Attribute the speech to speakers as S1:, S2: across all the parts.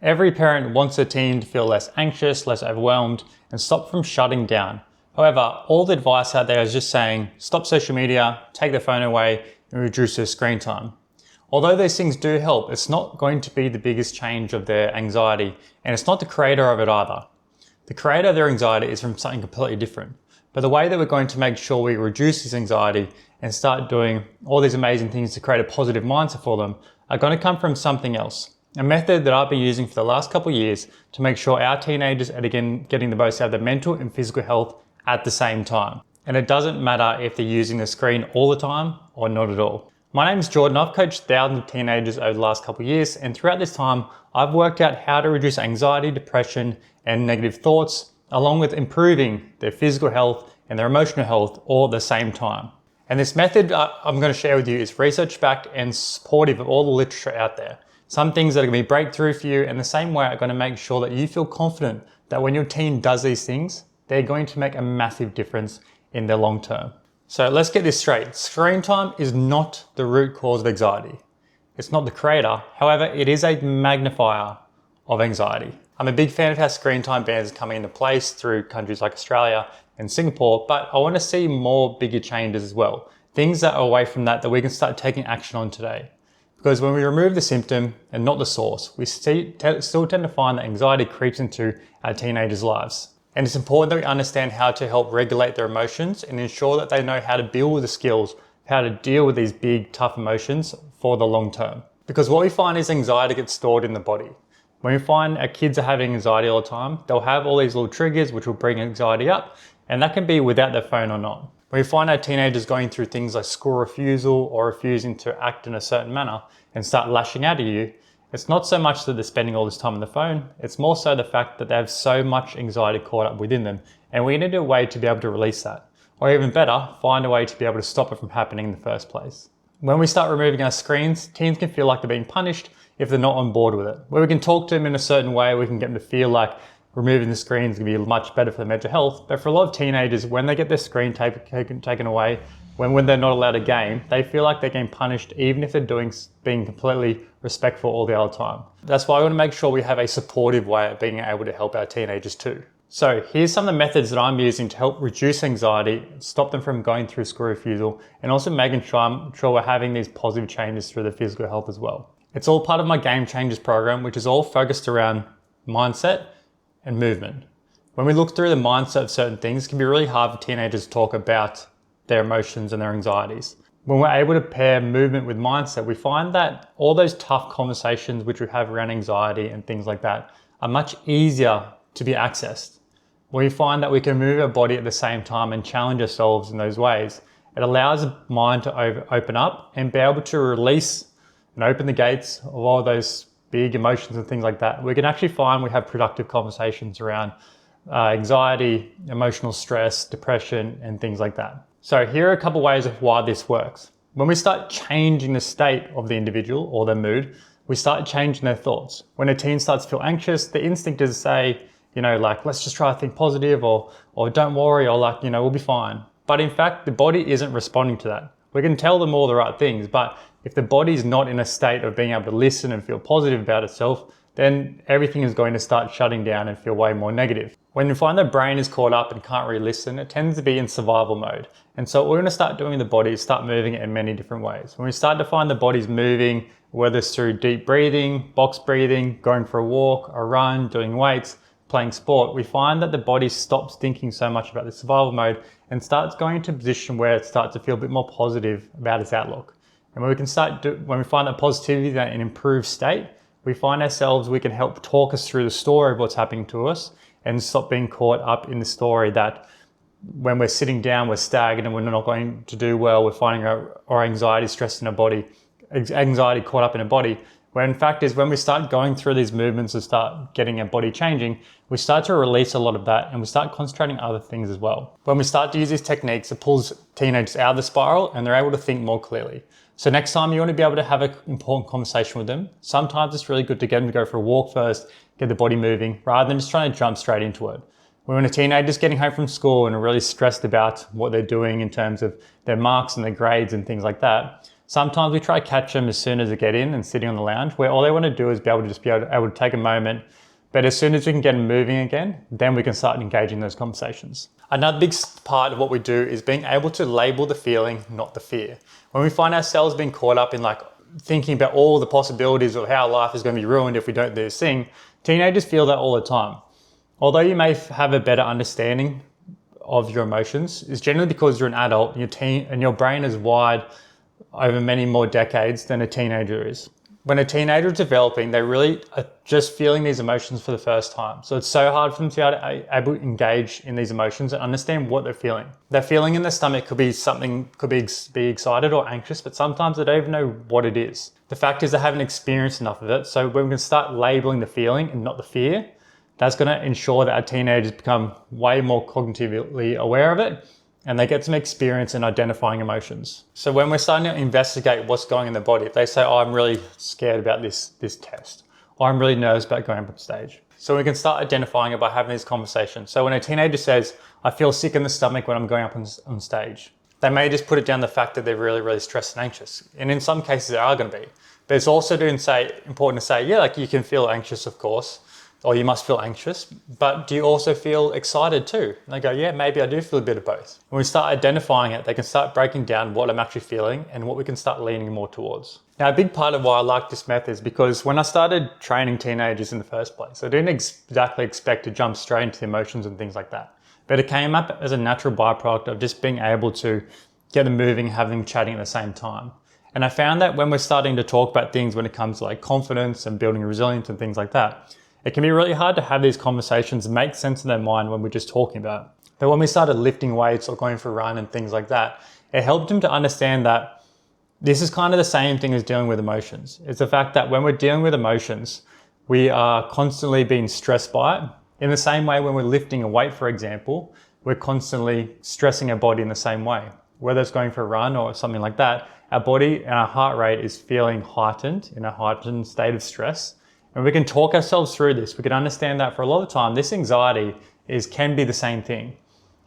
S1: Every parent wants their teen to feel less anxious, less overwhelmed, and stop from shutting down. However, all the advice out there is just saying, stop social media, take the phone away, and reduce their screen time. Although these things do help, it's not going to be the biggest change of their anxiety, and it's not the creator of it either. The creator of their anxiety is from something completely different. But the way that we're going to make sure we reduce this anxiety and start doing all these amazing things to create a positive mindset for them are going to come from something else. A method that I've been using for the last couple of years to make sure our teenagers are again getting the most out of their mental and physical health at the same time. And it doesn't matter if they're using the screen all the time or not at all. My name is Jordan. I've coached thousands of teenagers over the last couple of years, and throughout this time, I've worked out how to reduce anxiety, depression, and negative thoughts, along with improving their physical health and their emotional health all at the same time. And this method I'm going to share with you is research-backed and supportive of all the literature out there. Some things that are going to be breakthrough for you, and the same way are going to make sure that you feel confident that when your teen does these things, they're going to make a massive difference in their long term. So let's get this straight. Screen time is not the root cause of anxiety. It's not the creator. However, it is a magnifier of anxiety. I'm a big fan of how screen time bans are coming into place through countries like Australia and Singapore, but I want to see more bigger changes as well. Things that are away from that we can start taking action on today. Because when we remove the symptom and not the source, we still tend to find that anxiety creeps into our teenagers' lives. And it's important that we understand how to help regulate their emotions and ensure that they know how to build with the skills, how to deal with these big, tough emotions for the long term. Because what we find is anxiety gets stored in the body. When we find our kids are having anxiety all the time, they'll have all these little triggers which will bring anxiety up, and that can be without their phone or not. When we find our teenagers going through things like school refusal or refusing to act in a certain manner and start lashing out at you, it's not so much that they're spending all this time on the phone, it's more so the fact that they have so much anxiety caught up within them, and we need a way to be able to release that. Or even better, find a way to be able to stop it from happening in the first place. When we start removing our screens, teens can feel like they're being punished if they're not on board with it. Where we can talk to them in a certain way, we can get them to feel like removing the screen is going to be much better for their mental health. But for a lot of teenagers, when they get their screen taken away, when they're not allowed a game, they feel like they're getting punished even if they're being completely respectful all the other time. That's why I want to make sure we have a supportive way of being able to help our teenagers too. So here's some of the methods that I'm using to help reduce anxiety, stop them from going through school refusal, and also making sure we're having these positive changes through their physical health as well. It's all part of my Game Changers program, which is all focused around mindset and movement. When we look through the mindset of certain things, it can be really hard for teenagers to talk about their emotions and their anxieties. When we're able to pair movement with mindset, we find that all those tough conversations which we have around anxiety and things like that are much easier to be accessed. When we find that we can move our body at the same time and challenge ourselves in those ways, it allows the mind to open up and be able to release and open the gates of all those big emotions and things like that. We can actually find we have productive conversations around anxiety, emotional stress, depression, and things like that. So here are a couple ways of why this works. When we start changing the state of the individual or their mood, we start changing their thoughts. When a teen starts to feel anxious, the instinct is to say, let's just try to think positive or don't worry, or we'll be fine. But in fact, the body isn't responding to that. We can tell them all the right things, but if the body's not in a state of being able to listen and feel positive about itself, then everything is going to start shutting down and feel way more negative. When you find the brain is caught up and can't really listen, it tends to be in survival mode. And so what we're going to start doing in the body is start moving it in many different ways. When we start to find the body's moving, whether it's through deep breathing, box breathing, going for a walk, a run, doing weights, playing sport, we find that the body stops thinking so much about the survival mode and starts going into a position where it starts to feel a bit more positive about its outlook. And when we find that positivity, that an improved state, we find ourselves, we can help talk us through the story of what's happening to us and stop being caught up in the story that when we're sitting down, we're stagnant and we're not going to do well, we're finding our anxiety stressed in our body, anxiety caught up in our body. Where in fact is when we start going through these movements and start getting our body changing, we start to release a lot of that and we start concentrating on other things as well. When we start to use these techniques, it pulls teenagers out of the spiral and they're able to think more clearly. So next time you want to be able to have an important conversation with them, sometimes it's really good to get them to go for a walk first, get the body moving, rather than just trying to jump straight into it. When a teenager's getting home from school and are really stressed about what they're doing in terms of their marks and their grades and things like that, Sometimes we try to catch them as soon as they get in and sitting on the lounge, where all they want to do is be able to take a moment. But as soon as we can get them moving again, then we can start engaging those conversations. Another big part of what we do is being able to label the feeling, not the fear. When we find ourselves being caught up in like thinking about all the possibilities of how life is going to be ruined if we don't do this thing, teenagers feel that all the time. Although you may have a better understanding of your emotions, it's generally because you're an adult and your brain is wired over many more decades than a teenager is. When a teenager is developing, they really are just feeling these emotions for the first time. So it's so hard for them to be able to engage in these emotions and understand what they're feeling. Their feeling in the stomach could be be excited or anxious, but sometimes they don't even know what it is. The fact is they haven't experienced enough of it. So when we can start labeling the feeling and not the fear, that's going to ensure that our teenagers become way more cognitively aware of it, and they get some experience in identifying emotions. So when we're starting to investigate what's going on in the body, if they say, oh, I'm really scared about this test, or I'm really nervous about going up on stage. So we can start identifying it by having these conversations. So when a teenager says, I feel sick in the stomach when I'm going up on stage, they may just put it down the fact that they're really, really stressed and anxious. And in some cases they are going to be. But it's also important to say, yeah, like you can feel anxious, of course, or you must feel anxious, but do you also feel excited too? And they go, yeah, maybe I do feel a bit of both. When we start identifying it, they can start breaking down what I'm actually feeling and what we can start leaning more towards. Now, a big part of why I like this method is because when I started training teenagers in the first place, I didn't exactly expect to jump straight into the emotions and things like that. But it came up as a natural byproduct of just being able to get them moving, having chatting at the same time. And I found that when we're starting to talk about things when it comes to like confidence and building resilience and things like that, it can be really hard to have these conversations and make sense in their mind when we're just talking about it. But when we started lifting weights or going for a run and things like that, it helped them to understand that this is kind of the same thing as dealing with emotions. It's the fact that when we're dealing with emotions, we are constantly being stressed by it. In the same way, when we're lifting a weight, for example, we're constantly stressing our body in the same way. Whether it's going for a run or something like that, our body and our heart rate is feeling heightened, in a heightened state of stress. And we can talk ourselves through this. We can understand that for a lot of the time, this anxiety can be the same thing.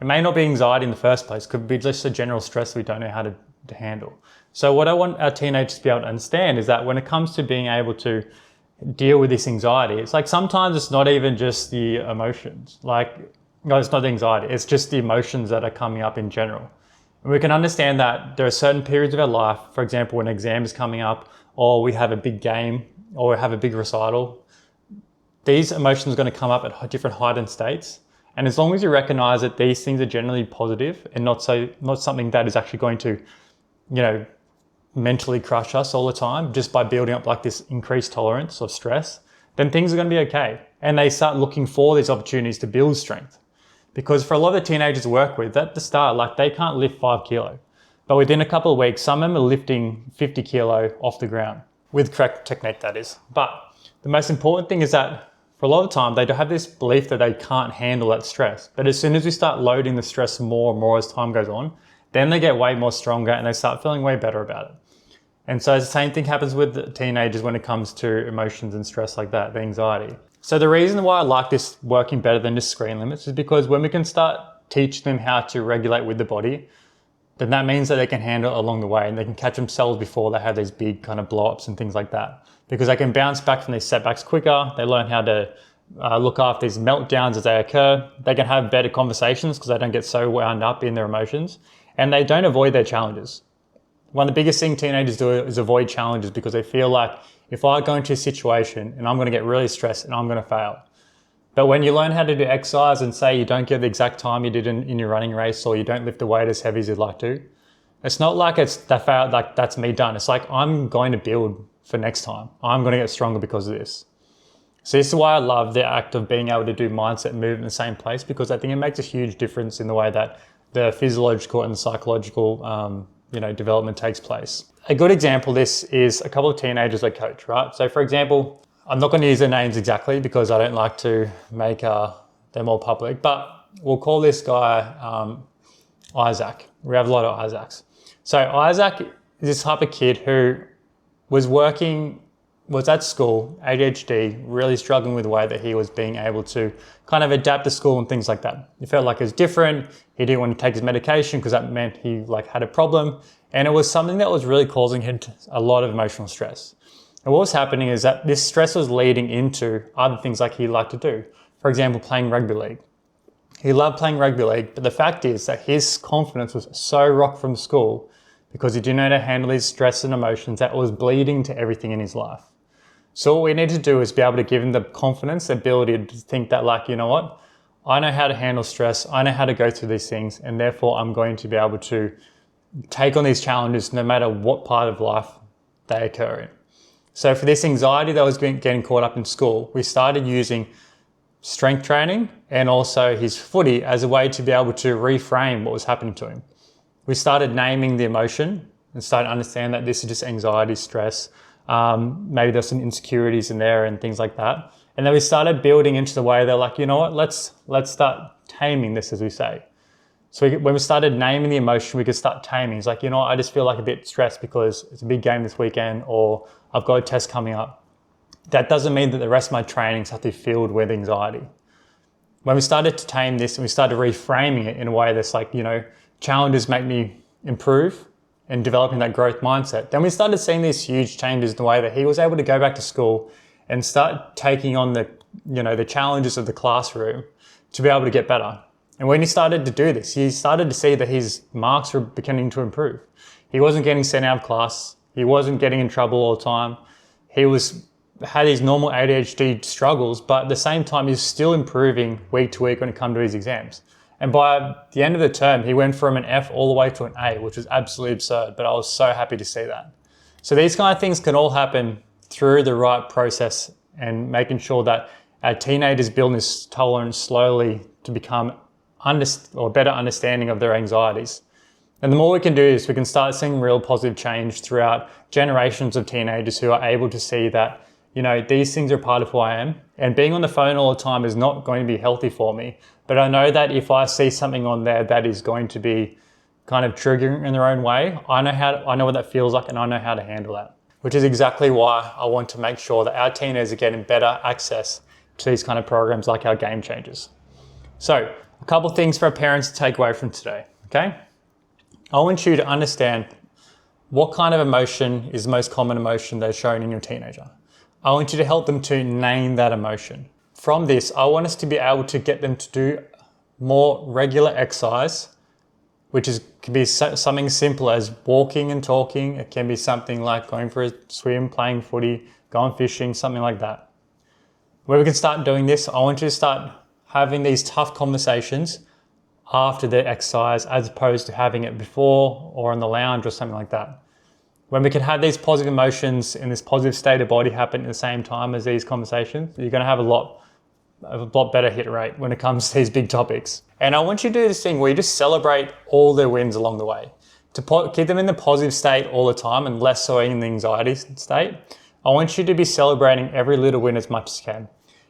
S1: It may not be anxiety in the first place. It could be just a general stress we don't know how to handle. So what I want our teenagers to be able to understand is that when it comes to being able to deal with this anxiety, it's like sometimes it's not even just the emotions. It's not the anxiety. It's just the emotions that are coming up in general. And we can understand that there are certain periods of our life, for example, when an exam is coming up, or we have a big game, or we have a big recital, these emotions are going to come up at different heightened states. And as long as you recognize that these things are generally positive and not something that is actually going to, mentally crush us all the time, just by building up like this increased tolerance of stress, then things are going to be okay. And they start looking for these opportunities to build strength. Because for a lot of the teenagers I work with, at the start, they can't lift 5 kilo. But within a couple of weeks, some of them are lifting 50 kilo off the ground. With correct technique, that is. But the most important thing is that for a lot of the time, they have this belief that they can't handle that stress. But as soon as we start loading the stress more and more as time goes on, then they get way more stronger and they start feeling way better about it. And so the same thing happens with the teenagers when it comes to emotions and stress like that, the anxiety. So the reason why I like this working better than just screen limits is because when we can start teaching them how to regulate with the body, then that means that they can handle it along the way and they can catch themselves before they have these big kind of blow-ups and things like that. Because they can bounce back from these setbacks quicker. They learn how to look after these meltdowns as they occur. They can have better conversations because they don't get so wound up in their emotions. And they don't avoid their challenges. One of the biggest things teenagers do is avoid challenges because they feel like if I go into a situation and I'm going to get really stressed and I'm going to fail. But when you learn how to do exercise and say you don't get the exact time you did in your running race, or you don't lift the weight as heavy as you'd like to, it's not like it's that failed, like that's me done. It's like I'm going to build for next time. I'm going to get stronger because of this. So this is why I love the act of being able to do mindset and move in the same place, because I think it makes a huge difference in the way that the physiological and the psychological development takes place. A good example of this is a couple of teenagers I coach, right? So for example, I'm not going to use their names exactly because I don't like to make them all public, but we'll call this guy Isaac. We have a lot of Isaacs. So Isaac is this type of kid who was working was at school, ADHD, really struggling with the way that he was being able to kind of adapt to school and things like that. He felt like it was different. He didn't want to take his medication because that meant he had a problem. And it was something that was really causing him a lot of emotional stress. And what was happening is that this stress was leading into other things like he liked to do. For example, playing rugby league. He loved playing rugby league, but the fact is that his confidence was so rocked from school because he didn't know how to handle his stress and emotions that was bleeding to everything in his life. So what we need to do is be able to give him the confidence, the ability to think that you know what, I know how to handle stress, I know how to go through these things, and therefore I'm going to be able to take on these challenges no matter what part of life they occur in. So for this anxiety that was getting caught up in school, we started using strength training and also his footy as a way to be able to reframe what was happening to him. We started naming the emotion and started understanding that this is just anxiety, stress. Maybe there's some insecurities in there and things like that. And then we started building into the way they're like, you know what, let's start taming this, as we say. So when we started naming the emotion, we could start taming. It's like, you know what, I just feel like a bit stressed because it's a big game this weekend, or I've got a test coming up. That doesn't mean that the rest of my trainings have to be filled with anxiety. When we started to tame this and we started reframing it in a way that's like, you know, challenges make me improve, and developing that growth mindset, then we started seeing these huge changes in the way that he was able to go back to school and start taking on the challenges of the classroom to be able to get better. And when he started to do this, he started to see that his marks were beginning to improve. He wasn't getting sent out of class. He wasn't getting in trouble all the time. He had his normal ADHD struggles, but at the same time, he's still improving week to week when it comes to his exams. And by the end of the term, he went from an F all the way to an A, which was absolutely absurd, but I was so happy to see that. So these kind of things can all happen through the right process and making sure that our teenagers build this tolerance slowly to become better understanding of their anxieties. And the more we can do this, we can start seeing real positive change throughout generations of teenagers who are able to see that, you know, these things are part of who I am, and being on the phone all the time is not going to be healthy for me. But I know that if I see something on there that is going to be kind of triggering in their own way, I know what that feels like, and I know how to handle that. Which is exactly why I want to make sure that our teenagers are getting better access to these kind of programs like our Game Changers. So, a couple of things for our parents to take away from today, okay? I want you to understand what kind of emotion is the most common emotion that's shown in your teenager. I want you to help them to name that emotion. From this, I want us to be able to get them to do more regular exercise, which can be something simple as walking and talking. It can be something like going for a swim, playing footy, going fishing, something like that. Where we can start doing this, I want you to start having these tough conversations after the exercise as opposed to having it before or in the lounge or something like that. When we can have these positive emotions and this positive state of body happen at the same time as these conversations, you're going to have a lot better hit rate when it comes to these big topics. And I want you to do this thing where you just celebrate all their wins along the way. To keep them in the positive state all the time and less so in the anxiety state, I want you to be celebrating every little win as much as you can.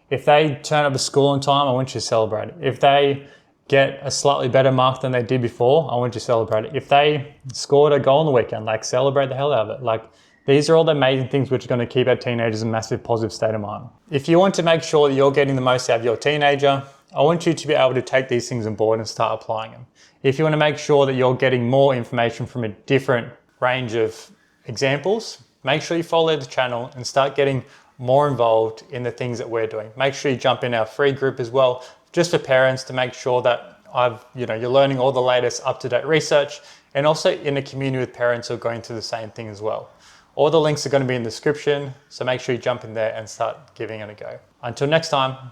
S1: If they turn up to school on time, I want you to celebrate it. If they get a slightly better mark than they did before, I want you to celebrate it. If they scored a goal on the weekend, celebrate the hell out of it. These are all the amazing things which are going to keep our teenagers in a massive positive state of mind. If you want to make sure that you're getting the most out of your teenager, I want you to be able to take these things on board and start applying them. If you want to make sure that you're getting more information from a different range of examples, make sure you follow the channel and start getting more involved in the things that we're doing. Make sure you jump in our free group as well, just for parents, to make sure that you're learning all the latest up-to-date research, and also in a community with parents who are going through the same thing as well. All the links are going to be in the description, so make sure you jump in there and start giving it a go. Until next time.